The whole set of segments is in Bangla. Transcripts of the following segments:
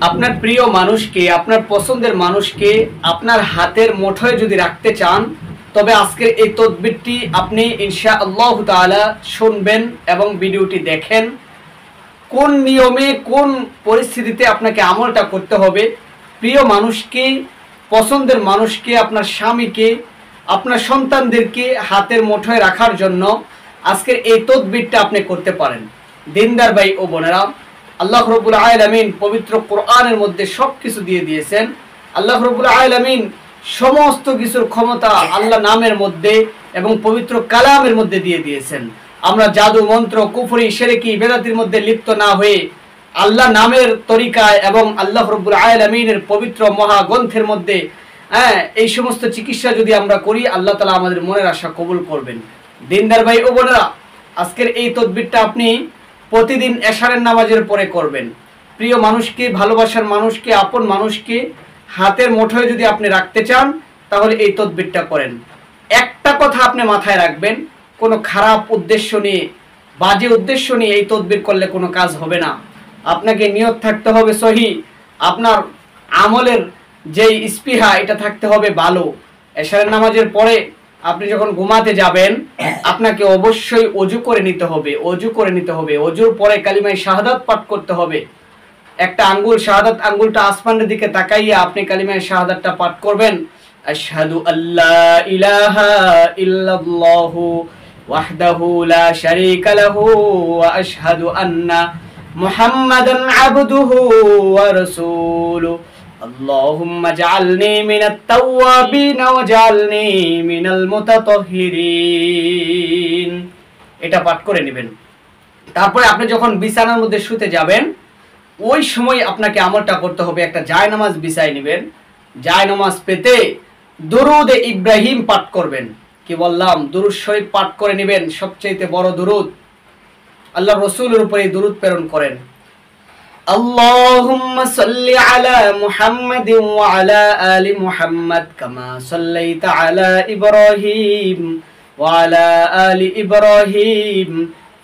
আপনার প্রিয় মানুষকে, আপনার পছন্দের মানুষকে আপনার হাতের মুঠোয় যদি রাখতে চান, তবে আজকের এই তদবিরটি আপনি ইনশাআল্লাহ তাআলা শুনবেন এবং ভিডিওটি দেখেন। কোন নিয়মে, কোন পরিস্থিতিতে আপনাকে আমলটা করতে হবে, প্রিয় মানুষকে, পছন্দের মানুষকে, আপনার স্বামীকে, আপনার সন্তানদেরকে হাতের মুঠোয় রাখার জন্য আজকের এই তদবিরটা আপনি করতে পারেন। দিনদার ভাই ও বোনেরা, আল্লাহ রাব্বুল আলামিন পবিত্র কোরআনের মধ্যে সবকিছু দিয়ে দিয়েছেন। আল্লাহ রাব্বুল আলামিন সমস্ত কিছুর ক্ষমতা আল্লাহ নামের মধ্যে এবং পবিত্র কালামের মধ্যে দিয়ে দিয়েছেন। আমরা জাদু, মন্ত্র, কুফরি, শিরকি, বেদাতির মধ্যে লিপ্ত না হয়ে আল্লাহ নামের তরিকায় এবং আল্লাহ রাব্বুল আলামিনের পবিত্র মহাগ্রন্থের মধ্যে এই সমস্ত চিকিৎসা যদি আমরা করি, আল্লাহ তাআলা আমাদের মনের আশা কবুল করবেন। দিনদার ভাই ও বোনেরা, আজকের এই তদবিরটা আপনি প্রতিদিন এশারের নামাজের পরে করবেন। প্রিয় মানুষকে, ভালোবাসার মানুষকে, আপন মানুষকে হাতের মুঠোয় যদি আপনি রাখতে চান, তাহলে এই তদবিরটা করেন। একটা কথা আপনি মাথায় রাখবেন, কোনো খারাপ উদ্দেশ্য নিয়ে, বাজে উদ্দেশ্য নিয়ে এই তদবির করলে কোনো কাজ হবে না। আপনাকে নিয়ত থাকতে হবে সহি, আপনার আমলের যেই স্পৃহা এটা থাকতে হবে ভালো। এশারের নামাজের পরে আপনি যখন ঘুমাতে যাবেন, আপনাকে অবশ্যই ওযু করে নিতে হবে। ওযুর পরে কালিমায়ে শাহাদাত পাঠ করতে হবে। একটা আঙ্গুল, শাহাদাত আঙ্গুলটা আসমানের দিকে তাকাইয়া আপনি কালিমায়ে শাহাদাতটা পাঠ করবেন। আশহাদু আল্লা ইলাহা ইল্লাল্লাহু ওয়াহদাহু লা শারীকা লাহু ওয়া আশহাদু আন্না মুহাম্মাদান আবদুহু ওয়া রাসূলুহু আল্লাহুম্মা জাআলনি মিনাত তাওয়াবিন ওয়া জাআলনি মিনাল মুতাতাহহিরিন। এটা পাঠ করে নেবেন। তারপরে আপনি যখন বিছানার মধ্যে শুতে যাবেন, ওই সময় আপনাকে আমলটা করতে হবে। একটা জায়নামাজ বিছায় নেবেন। জায়নামাজ পেতে দুরুদে ইব্রাহিম পাঠ করবেন। কি বললাম? দুরূদ শরীফ পাঠ করে নেবেন। সবচেয়ে বড় দুরুদ, আল্লাহ রাসূলের উপরে দুরুদ প্রেরণ করেন। আল্লাহুম্মা সাল্লি আলা মুহাম্মাদিন ওয়া আলা আলি মুহাম্মাদ কামা সাল্লাইতা আলা ইব্রাহিম ওয়া আলা আলি ইব্রাহিম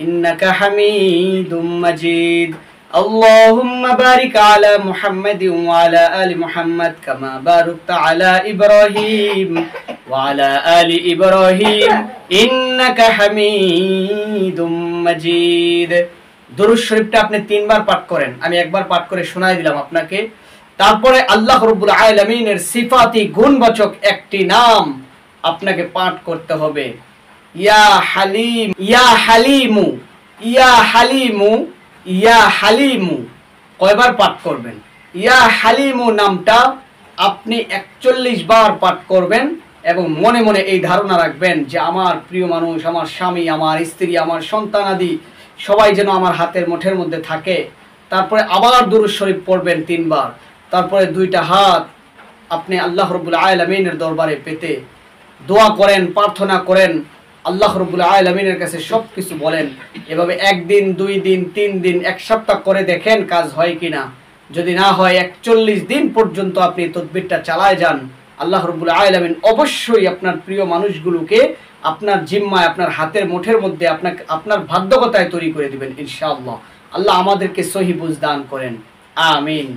ইন্নাকা হামিদুম মাজিদ। আল্লাহুম্মা বারিক আলা মুহাম্মাদিন ওয়া আলা আলি মুহাম্মাদ কামা বারাকতা আলা ইব্রাহিম ওয়া আলা আলি ইব্রাহিম ইন্নাকা হামিদুম মাজিদ। দুরূদ শরীফটা আপনি 3 বার পাঠ করেন। আমি একবার পাঠ করে শোনাই দিলাম আপনাকে। তারপরে আল্লাহ রাব্বুল আলামিনের সিফাতি গুণবাচক একটি নাম আপনাকে পাঠ করতে হবে। ইয়া হালিম, ইয়া হালিমু, ইয়া হালিমু, ইয়া হালিমু। কয়বার পাঠ করবেন? ইয়া হালিমু নামটা আপনি 41 বার পাঠ করবেন এবং মনে মনে এই ধারণা রাখবেন যে আমার প্রিয় মানুষ, আমার স্বামী, আমার স্ত্রী, আমার সন্তানাদি সবাই যেন আমার হাতের মুঠের মধ্যে থাকে। তারপরে আবার দুরূদ শরীফ পড়বেন 3 বার। তারপরে 2টা হাত আপনি আল্লাহ রাব্বুল আলামিনের দরবারে পেতে দোয়া করেন, প্রার্থনা করেন, আল্লাহ রাব্বুল আলামিনের কাছে সবকিছু বলেন। এভাবে 1 দিন, 2 দিন, 3 দিন, 1 সপ্তাহ করে দেখেন কাজ হয় কিনা। যদি না হয় 41 দিন পর্যন্ত আপনি তদবিরটা চালায় যান, আল্লাহ রাব্বুল আলামিন অবশ্যই আপনার প্রিয় মানুষগুলোকে আপনার জিম্মায়, আপনার হাতের মুঠের মধ্যে আপনার ভাগ্যগতায় তৈরি করে দিবেন ইনশাআল্লাহ। আল্লাহ আমাদেরকে সহি বুঝ দান করেন। আমিন।